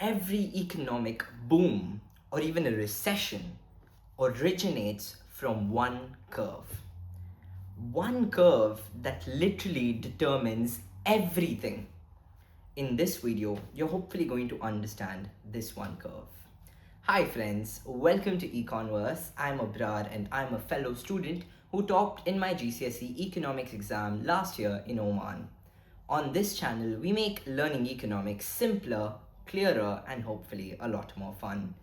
Every economic boom or even a recession originates from one curve. One curve that literally determines everything. In this video, you're hopefully going to understand this one curve. Hi friends, welcome to Econverse. I'm Abrar and I'm a fellow student who topped in my GCSE Economics exam last year in Oman. On this channel, we make learning economics simpler, clearer, and hopefully a lot more fun.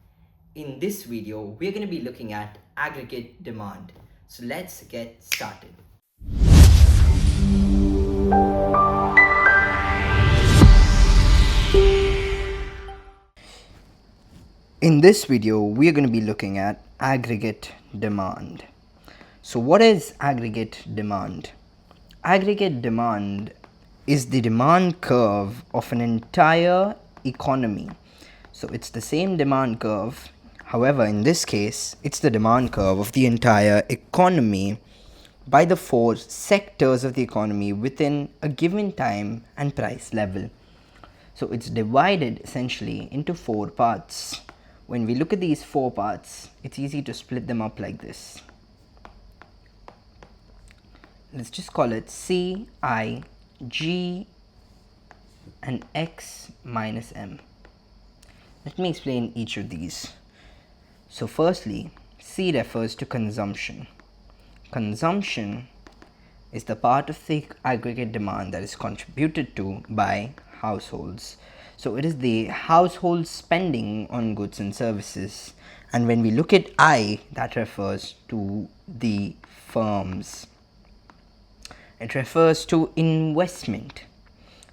In this video, we're going to be looking at aggregate demand. So let's get started. In this video, we are going to be looking at aggregate demand. So what is aggregate demand? Aggregate demand is the demand curve of an entire economy. So it's the same demand curve. However, in this case, it's the demand curve of the entire economy by the four sectors of the economy within a given time and price level. So it's divided essentially into four parts. When we look at these four parts, it's easy to split them up like this. Let's just call it C, I, G, and X minus M. Let me explain each of these. So firstly, C refers to consumption. Consumption is the part of the aggregate demand that is contributed to by households. So it is the household spending on goods and services. And when we look at I, that refers to the firms. It refers to investment.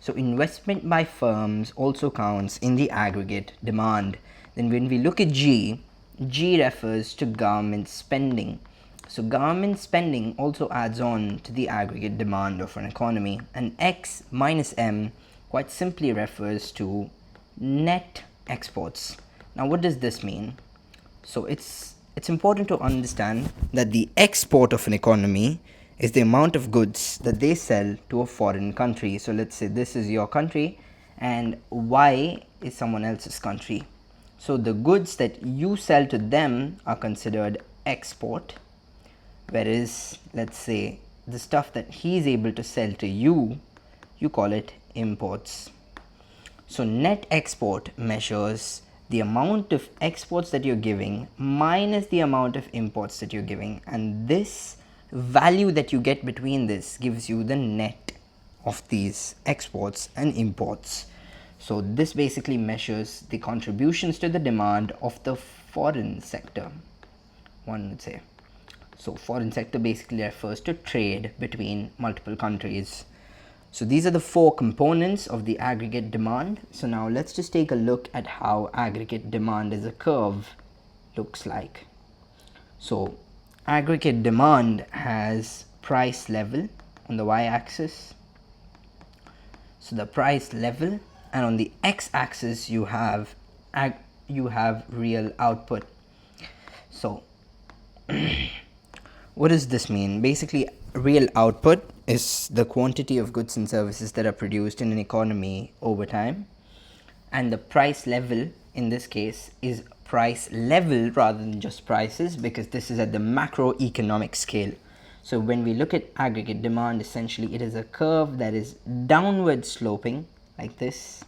So investment by firms also counts in the aggregate demand. Then when we look at G, G refers to government spending. So government spending also adds on to the aggregate demand of an economy. And X minus M quite simply refers to net exports. Now what does this mean? So it's important to understand that the export of an economy is the amount of goods that they sell to a foreign country. So let's say this is your country and Y is someone else's country. So the goods that you sell to them are considered export, whereas let's say the stuff that he's able to sell to you, you call it imports. So net export measures the amount of exports that you're giving minus the amount of imports that you're giving, and this value that you get between this gives you the net of these exports and imports. So this basically measures the contributions to the demand of the foreign sector, one would say. So foreign sector basically refers to trade between multiple countries. So these are the four components of the aggregate demand. So now let's just take a look at how aggregate demand as a curve looks like. So aggregate demand has price level on the y-axis. So the price level, and on the x-axis you have real output. So what does this mean? Basically, real output is the quantity of goods and services that are produced in an economy over time, and the price level in this case is price level rather than just prices, because this is at the macroeconomic scale. So when we look at aggregate demand, essentially it is a curve that is downward sloping like this,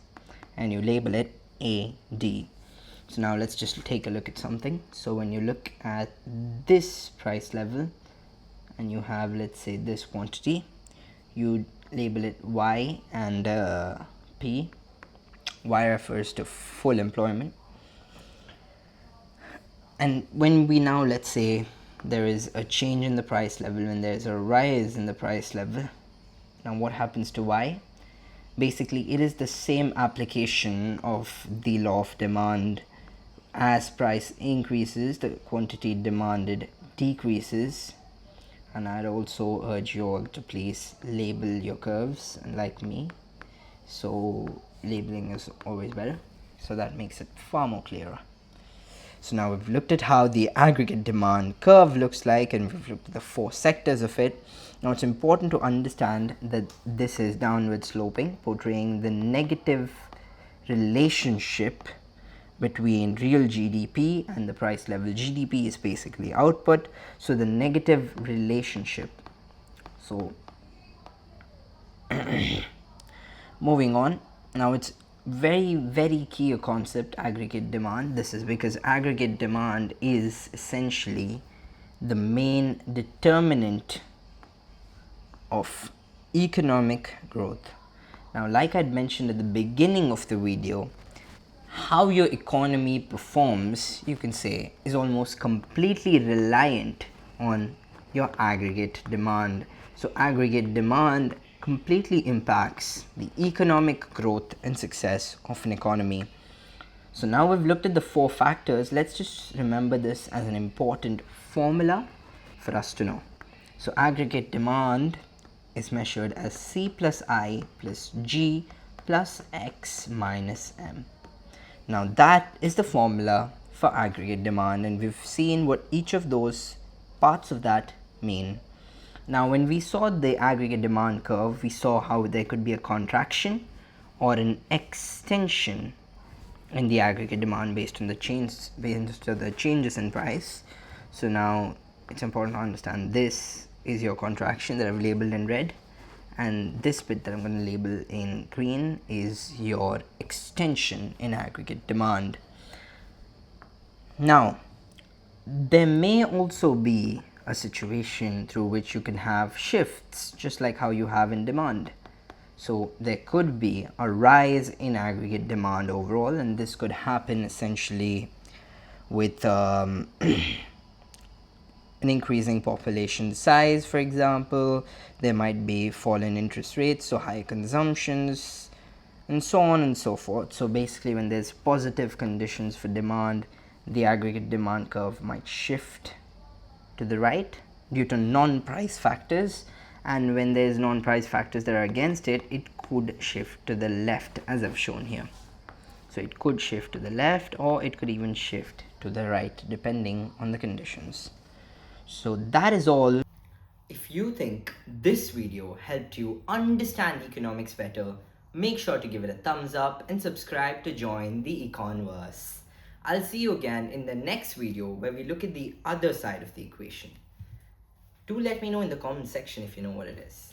and you label it AD. So now let's just take a look at something. So when you look at this price level and you have, let's say, this quantity, you label it Y and P. Y refers to full employment. And when we now, let's say, there is a change in the price level, when there's a rise in the price level, now what happens to Y? Basically, it is the same application of the law of demand. As price increases, the quantity demanded decreases. And I'd also urge you all to please label your curves, like me. So labeling is always better, so that makes it far more clearer. So now we've looked at how the aggregate demand curve looks like, and we've looked at the four sectors of it. Now it's important to understand that this is downward sloping, portraying the negative relationship between real GDP and the price level. GDP is basically output, so the negative relationship. So moving on, now it's very key a concept, aggregate demand. This is because aggregate demand is essentially the main determinant of economic growth. Now, like I'd mentioned at the beginning of the video, how your economy performs, you can say, is almost completely reliant on your aggregate demand. So aggregate demand completely impacts the economic growth and success of an economy. So now we've looked at the 4 factors. Let's just remember this as an important formula for us to know. So aggregate demand is measured as C plus I plus G plus X minus M. Now that is the formula for aggregate demand, and we've seen what each of those parts of that mean. Now when we saw the aggregate demand curve, we saw how there could be a contraction or an extension in the aggregate demand based on the changes in price. So now it's important to understand this is your contraction that I've labeled in red, and this bit that I'm going to label in green is your extension in aggregate demand. Now there may also be a situation through which you can have shifts, just like how you have in demand. So there could be a rise in aggregate demand overall, and this could happen essentially with an increasing population size. For example, there might be fall in interest rates, so high consumptions, and so on and so forth. So basically, when there's positive conditions for demand, the aggregate demand curve might shift to the right due to non-price factors, and when there's non-price factors that are against it, it could shift to the left, as I've shown here. So it could shift to the left, or it could even shift to the right, depending on the conditions. So that is all. If you think this video helped you understand economics better, make sure to give it a thumbs up and subscribe to join the Econverse. I'll see you again in the next video where we look at the other side of the equation. Do let me know in the comment section if you know what it is.